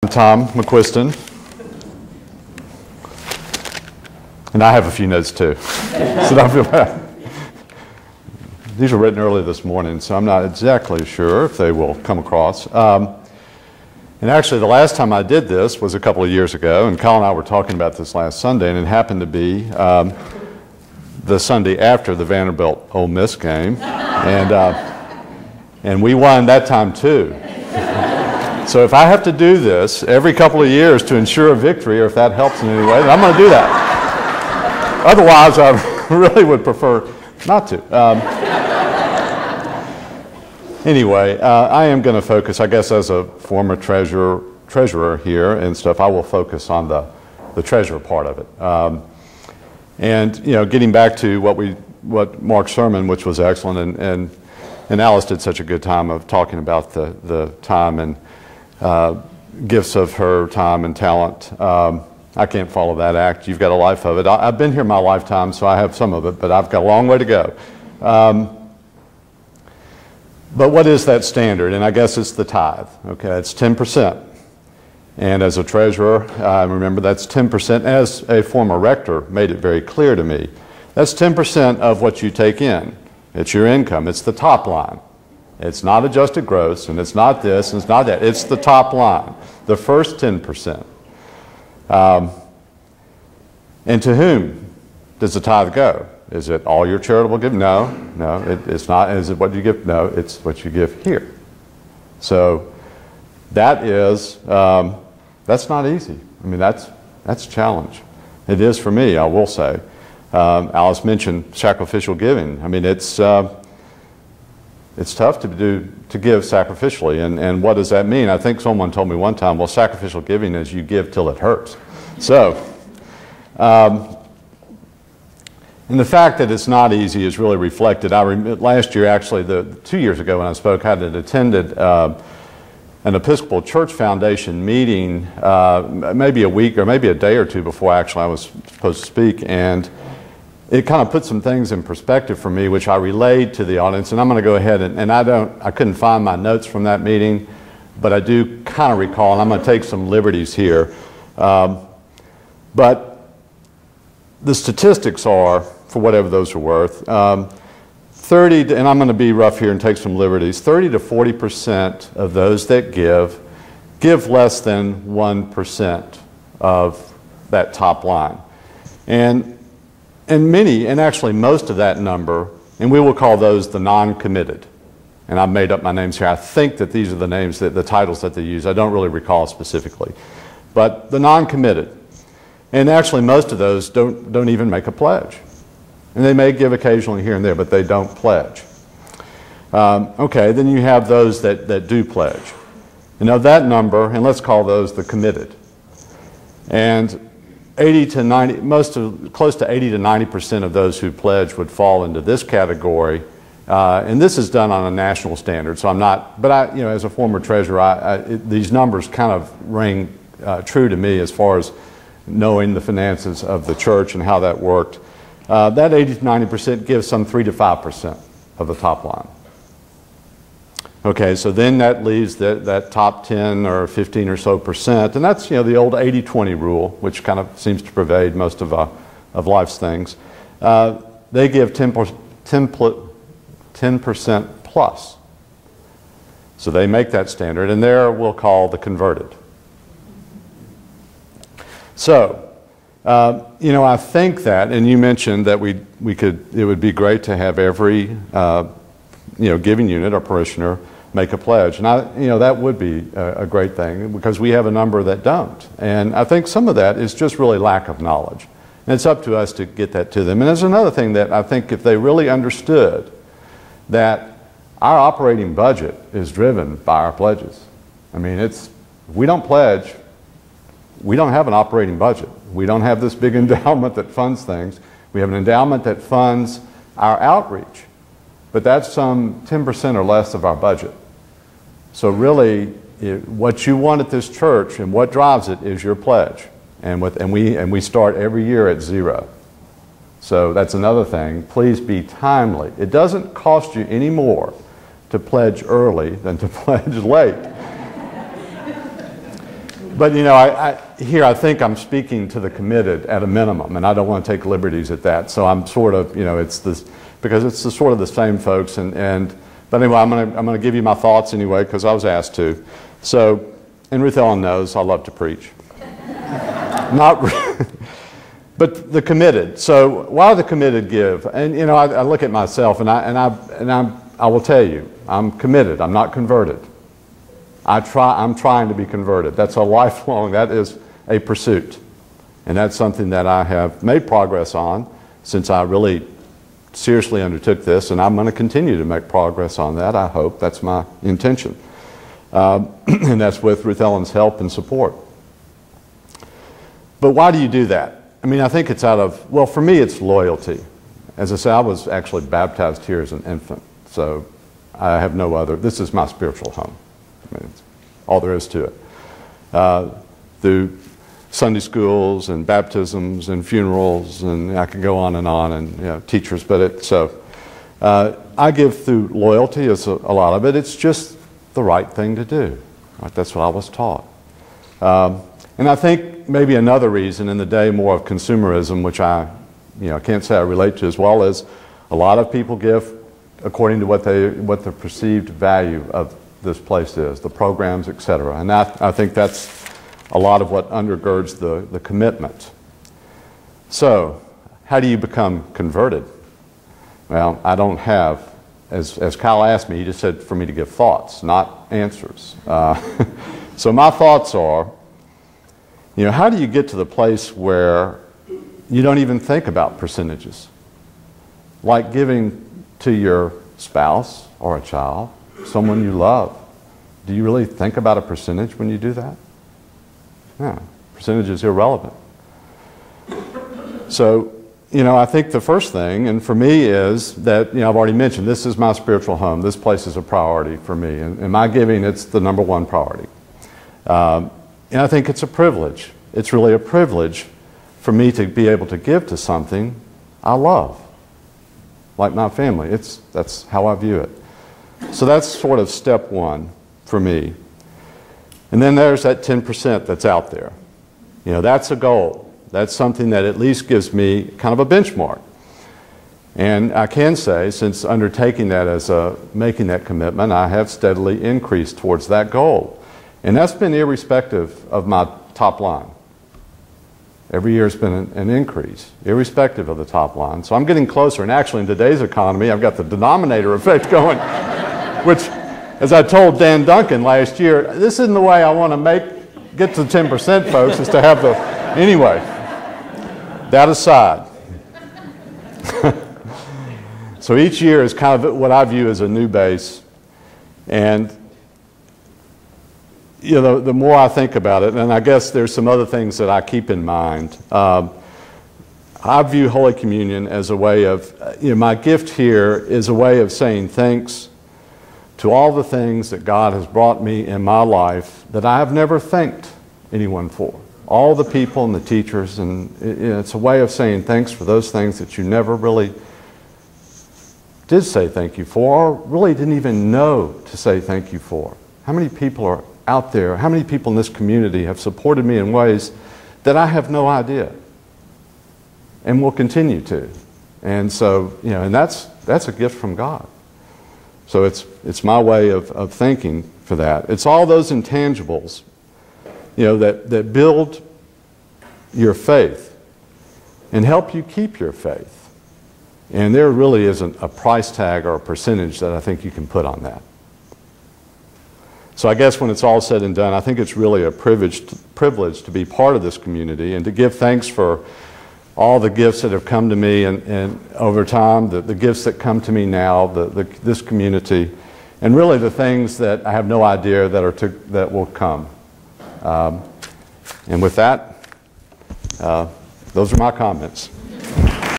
I'm Tom McQuiston, and I have a few notes too. So don't feel bad. These were written early this morning, so I'm not exactly sure if they will come across. And actually, the last time I did this was a couple of years ago, and Kyle and I were talking about this last Sunday, and it happened to be the Sunday after the Vanderbilt Ole Miss game, and we won that time too. So if I have to do this every couple of years to ensure a victory, or if that helps in any way, then I'm going to do that. Otherwise, I really would prefer not to. Anyway, I am going to focus, I guess, as a former treasurer here and stuff, I will focus on the treasurer part of it. And you know, getting back to what Mark's sermon, which was excellent, and Alice did such a good time of talking about the time and gifts of her time and talent. I can't follow that act. You've got a life of it. I've been here my lifetime, so I have some of it, but I've got a long way to go. But what is that standard? And I guess it's the tithe. Okay, it's 10%. And as a treasurer, I remember that's 10%. As a former rector made it very clear to me, that's 10% of what you take in. It's your income. It's the top line. It's not adjusted gross, and it's not this, and it's not that. It's the top line, the first 10%. And to whom does the tithe go? Is it all your charitable giving? No, it's not. Is it what you give? No, it's what you give here. So that is, that's not easy. I mean, that's a challenge. It is for me, I will say. Alice mentioned sacrificial giving. I mean, it's tough to give sacrificially, and what does that mean? I think someone told me one time, well, sacrificial giving is you give till it hurts. So, and the fact that it's not easy is really reflected. Last year, actually, 2 years ago when I spoke, I had attended an Episcopal Church Foundation meeting maybe a week or maybe a day or two before actually I was supposed to speak, and it kind of put some things in perspective for me, which I relayed to the audience. And I'm going to go ahead and I couldn't find my notes from that meeting, but I do kind of recall, and I'm going to take some liberties here. But the statistics are, for whatever those are worth, 30, and I'm going to be rough here and take some liberties, 30 to 40% of those that give less than 1% of that top line. And many, and actually most of that number, and we will call those the non-committed. And I've made up my names here. I think that these are the names, the titles that they use. I don't really recall specifically. But the non-committed. And actually most of those don't even make a pledge. And they may give occasionally here and there, but they don't pledge. Okay, then you have those that do pledge. And of that number, and let's call those the committed. And 80 to 90, close to 80 to 90% of those who pledge would fall into this category. And this is done on a national standard, so I'm not, but you know, as a former treasurer, these numbers kind of ring true to me as far as knowing the finances of the church and how that worked. That 80 to 90% gives some 3 to 5% of the top line. Okay, so then that leaves that top 10 or 15 or so percent, and that's, you know, the old 80-20 rule, which kind of seems to pervade most of life's things. They give 10% plus. So they make that standard, and there we'll call the converted. So, you know, I think that, and you mentioned that it would be great to have every, you know, giving unit or parishioner make a pledge. And you know, that would be a great thing, because we have a number that don't. And I think some of that is just really lack of knowledge. And it's up to us to get that to them. And there's another thing that I think if they really understood that our operating budget is driven by our pledges. I mean, we don't pledge, we don't have an operating budget. We don't have this big endowment that funds things. We have an endowment that funds our outreach. But that's some 10% or less of our budget. So really, what you want at this church and what drives it is your pledge. And we start every year at 0. So that's another thing. Please be timely. It doesn't cost you any more to pledge early than to pledge late. But you know, here I think I'm speaking to the committed at a minimum, and I don't want to take liberties at that. So I'm sort of, you know, it's this, because it's the, sort of the same folks. But anyway, I'm gonna give you my thoughts anyway, because I was asked to. So, and Ruth Ellen knows I love to preach. But the committed. So why the committed give? And you know, I look at myself, and I will tell you, I'm committed. I'm not converted. I'm trying to be converted. That's a lifelong, that is a pursuit. And that's something that I have made progress on since I really seriously undertook this, and I'm going to continue to make progress on that, I hope. That's my intention. And that's with Ruth Ellen's help and support. But why do you do that? I mean, I think it's out of, well, for me, it's loyalty. As I say, I was actually baptized here as an infant, so I have no other, this is my spiritual home. I mean, it's all there is to it. Through Sunday schools and baptisms and funerals, and I could go on, and you know, teachers. But I give through loyalty as a lot of it. It's just the right thing to do. Right? That's what I was taught. And I think maybe another reason in the day more of consumerism, which I can't say I relate to as well, as a lot of people give according to what the perceived value of this place is, the programs, etc. And I think that's a lot of what undergirds the commitment. So, how do you become converted? Well, I don't have, as Kyle asked me, he just said for me to give thoughts, not answers. So my thoughts are, you know, how do you get to the place where you don't even think about percentages? Like giving to your spouse or a child, someone you love. Do you really think about a percentage when you do that? No, percentage is irrelevant. So, you know, I think the first thing, and for me, is that, you know, I've already mentioned, this is my spiritual home. This place is a priority for me. And in my giving, it's the #1 priority. And I think it's a privilege. It's really a privilege for me to be able to give to something I love, like my family. That's how I view it. So that's sort of step one for me. And then there's that 10% that's out there. You know, that's a goal. That's something that at least gives me kind of a benchmark. And I can say, since undertaking that making that commitment, I have steadily increased towards that goal. And that's been irrespective of my top line. Every year has been an increase, irrespective of the top line. So I'm getting closer. And actually, in today's economy, I've got the denominator effect going, which, as I told Dan Duncan last year, this isn't the way I want to get to 10%, folks, is to have the, anyway, that aside. So each year is kind of what I view as a new base. And you know, the more I think about it, and I guess there's some other things that I keep in mind. I view Holy Communion as a way of, you know, my gift here is a way of saying thanks to all the things that God has brought me in my life that I have never thanked anyone for. All the people and the teachers, and it's a way of saying thanks for those things that you never really did say thank you for, or really didn't even know to say thank you for. How many people are out there, how many people in this community have supported me in ways that I have no idea and will continue to? And so, you know, and that's a gift from God. So it's my way of thanking for that. It's all those intangibles, you know, that build your faith and help you keep your faith. And there really isn't a price tag or a percentage that I think you can put on that. So I guess when it's all said and done, I think it's really a privilege to be part of this community and to give thanks for all the gifts that have come to me and over time, the gifts that come to me now, this community, and really the things that I have no idea that will come. And with that, those are my comments.